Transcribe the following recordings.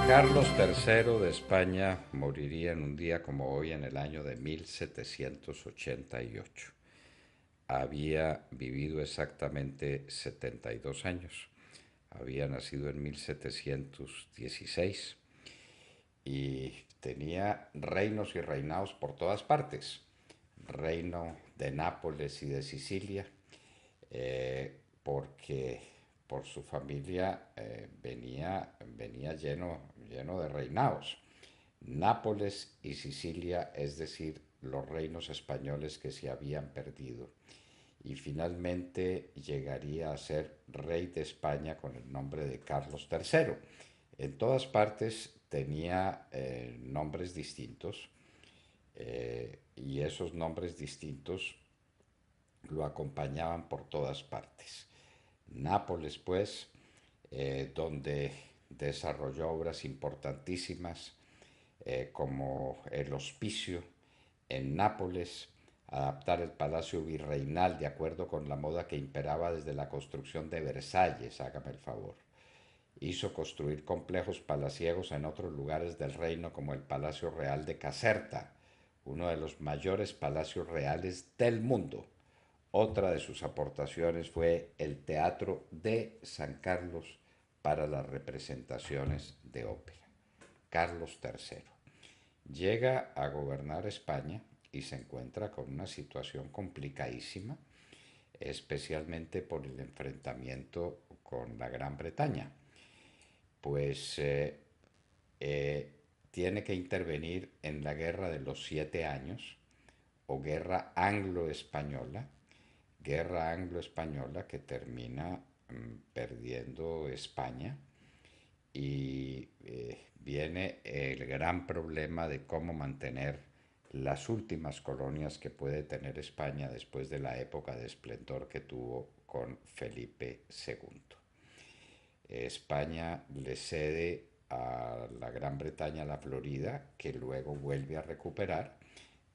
Carlos III de España moriría en un día como hoy en el año de 1788. Había vivido exactamente 72 años. Había nacido en 1716 y tenía reinos y reinados por todas partes. Reino de Nápoles y de Sicilia, porque por su familia venía lleno de reinados. Nápoles y Sicilia, es decir, los reinos españoles que se habían perdido. Y finalmente llegaría a ser rey de España con el nombre de Carlos III. En todas partes tenía nombres distintos, y esos nombres distintos lo acompañaban por todas partes. Nápoles, pues, donde desarrolló obras importantísimas, como el Hospicio en Nápoles, adaptar el palacio virreinal de acuerdo con la moda que imperaba desde la construcción de Versalles, hágame el favor. Hizo construir complejos palaciegos en otros lugares del reino, como el Palacio Real de Caserta, uno de los mayores palacios reales del mundo. Otra de sus aportaciones fue el Teatro de San Carlos para las representaciones de ópera. Carlos III llega a gobernar España y se encuentra con una situación complicadísima, especialmente por el enfrentamiento con la Gran Bretaña. Pues eh, tiene que intervenir en la Guerra de los 7 Años, o Guerra Anglo-Española que termina perdiendo España. Y viene el gran problema de cómo mantener las últimas colonias que puede tener España después de la época de esplendor que tuvo con Felipe II. España le cede a la Gran Bretaña la Florida, que luego vuelve a recuperar.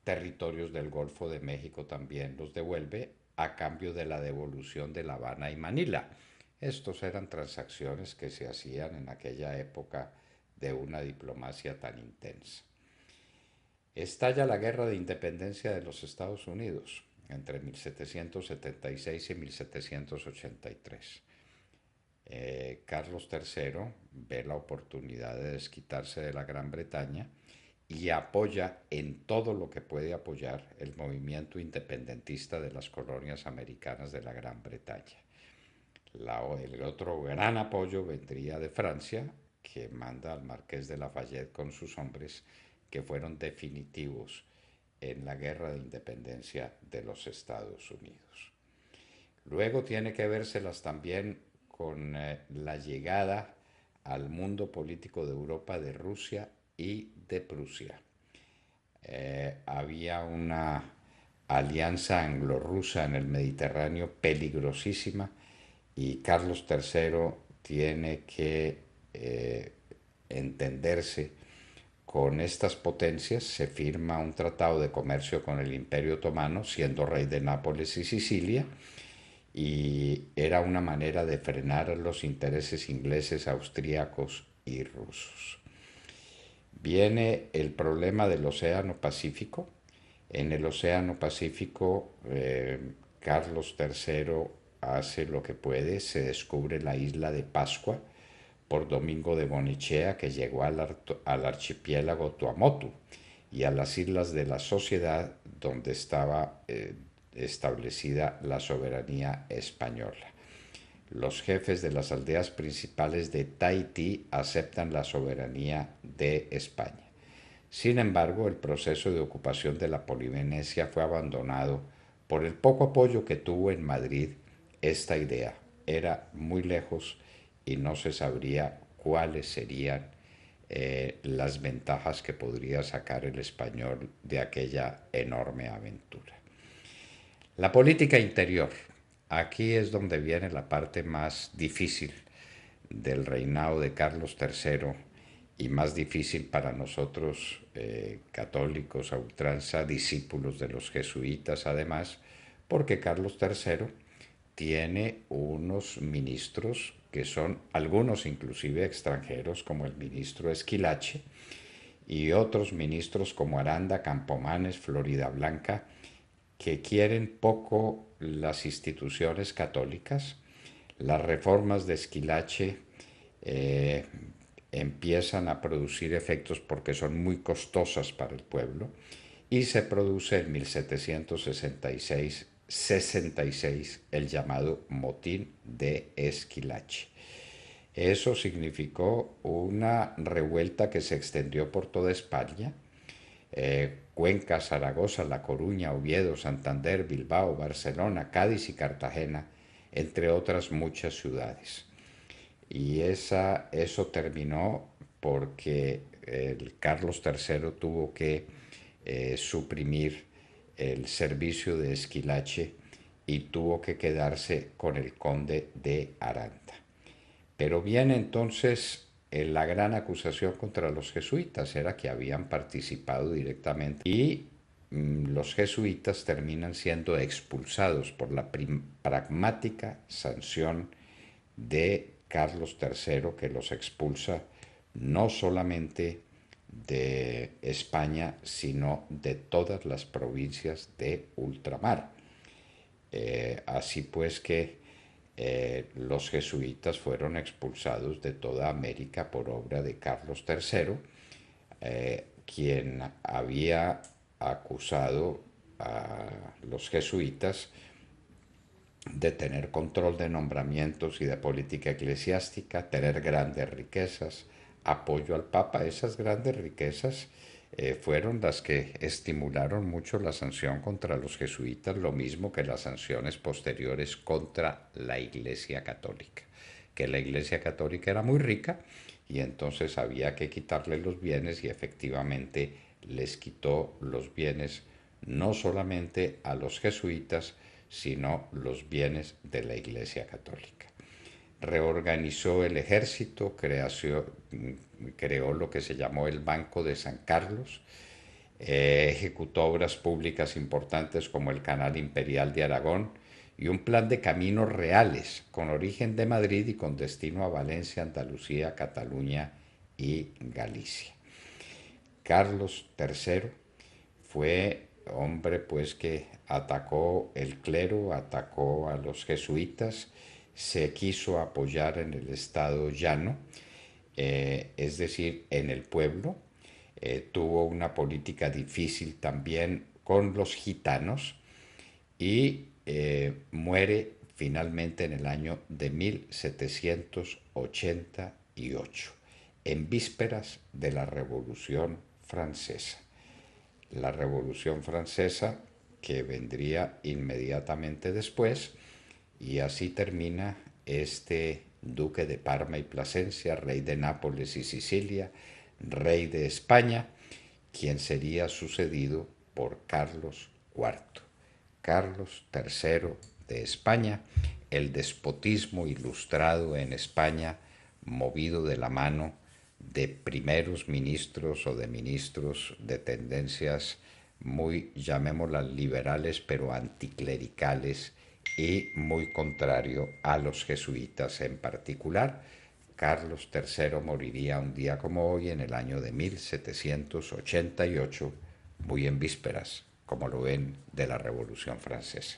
Territorios del Golfo de México también los devuelve a cambio de la devolución de La Habana y Manila. Estos eran transacciones que se hacían en aquella época de una diplomacia tan intensa. Estalla la Guerra de Independencia de los Estados Unidos entre 1776 y 1783. Carlos III ve la oportunidad de desquitarse de la Gran Bretaña y apoya en todo lo que puede apoyar el movimiento independentista de las colonias americanas de la Gran Bretaña. El otro gran apoyo vendría de Francia, que manda al marqués de Lafayette con sus hombres, que fueron definitivos en la guerra de independencia de los Estados Unidos. Luego tiene que vérselas también con la llegada al mundo político de Europa de Rusia y de Prusia. Había una alianza anglo-rusa en el Mediterráneo peligrosísima, y Carlos III tiene que entenderse con estas potencias. Se firma un tratado de comercio con el Imperio Otomano, siendo rey de Nápoles y Sicilia, y era una manera de frenar los intereses ingleses, austríacos y rusos. Viene el problema del Océano Pacífico. En el Océano Pacífico, Carlos III hace lo que puede. Se descubre la isla de Pascua por Domingo de Bonechea, que llegó al archipiélago Tuamotu y a las islas de la Sociedad, donde estaba establecida la soberanía española. Los jefes de las aldeas principales de Tahití aceptan la soberanía de España. Sin embargo, el proceso de ocupación de la Polinesia fue abandonado por el poco apoyo que tuvo en Madrid esta idea. Era muy lejos y no se sabría cuáles serían las ventajas que podría sacar el español de aquella enorme aventura. La política interior. Aquí es donde viene la parte más difícil del reinado de Carlos III, y más difícil para nosotros, católicos a ultranza, discípulos de los jesuitas además, porque Carlos III tiene unos ministros que son algunos inclusive extranjeros, como el ministro Esquilache, y otros ministros como Aranda, Campomanes, Florida Blanca, que quieren poco las instituciones católicas. Las reformas de Esquilache eh, empiezan a producir efectos porque son muy costosas para el pueblo, y se produce en 1766 el llamado Motín de Esquilache. Eso significó una revuelta que se extendió por toda España. Cuenca, Zaragoza, La Coruña, Oviedo, Santander, Bilbao, Barcelona, Cádiz y Cartagena, entre otras muchas ciudades. Y eso terminó porque el Carlos III tuvo que suprimir el servicio de Esquilache y tuvo que quedarse con el conde de Aranda. Pero viene entonces la gran acusación contra los jesuitas, era que habían participado directamente, y los jesuitas terminan siendo expulsados por la pragmática sanción de Carlos III, que los expulsa no solamente de España, sino de todas las provincias de ultramar. Así pues que los jesuitas fueron expulsados de toda América por obra de Carlos III, quien había acusado a los jesuitas de tener control de nombramientos y de política eclesiástica, tener grandes riquezas, apoyo al Papa. Esas grandes riquezas fueron las que estimularon mucho la sanción contra los jesuitas, lo mismo que las sanciones posteriores contra la Iglesia Católica, que la Iglesia Católica era muy rica y entonces había que quitarle los bienes, y efectivamente les quitó los bienes no solamente a los jesuitas, sino los bienes de la Iglesia Católica. Reorganizó el ejército, creó lo que se llamó el Banco de San Carlos, ejecutó obras públicas importantes como el Canal Imperial de Aragón y un plan de caminos reales con origen de Madrid y con destino a Valencia, Andalucía, Cataluña y Galicia. Carlos III fue hombre pues que atacó el clero, atacó a los jesuitas, se quiso apoyar en el Estado llano, es decir, en el pueblo. Tuvo una política difícil también con los gitanos, y muere finalmente en el año de 1788, en vísperas de la Revolución Francesa. La Revolución Francesa, que vendría inmediatamente después, y así termina este duque de Parma y Plasencia, rey de Nápoles y Sicilia, rey de España, quien sería sucedido por Carlos IV. Carlos III de España, el despotismo ilustrado en España, movido de la mano de primeros ministros o de ministros de tendencias muy, llamémoslas liberales, pero anticlericales, y muy contrario a los jesuitas en particular. Carlos III moriría un día como hoy, en el año de 1788, muy en vísperas, como lo ven, de la Revolución Francesa.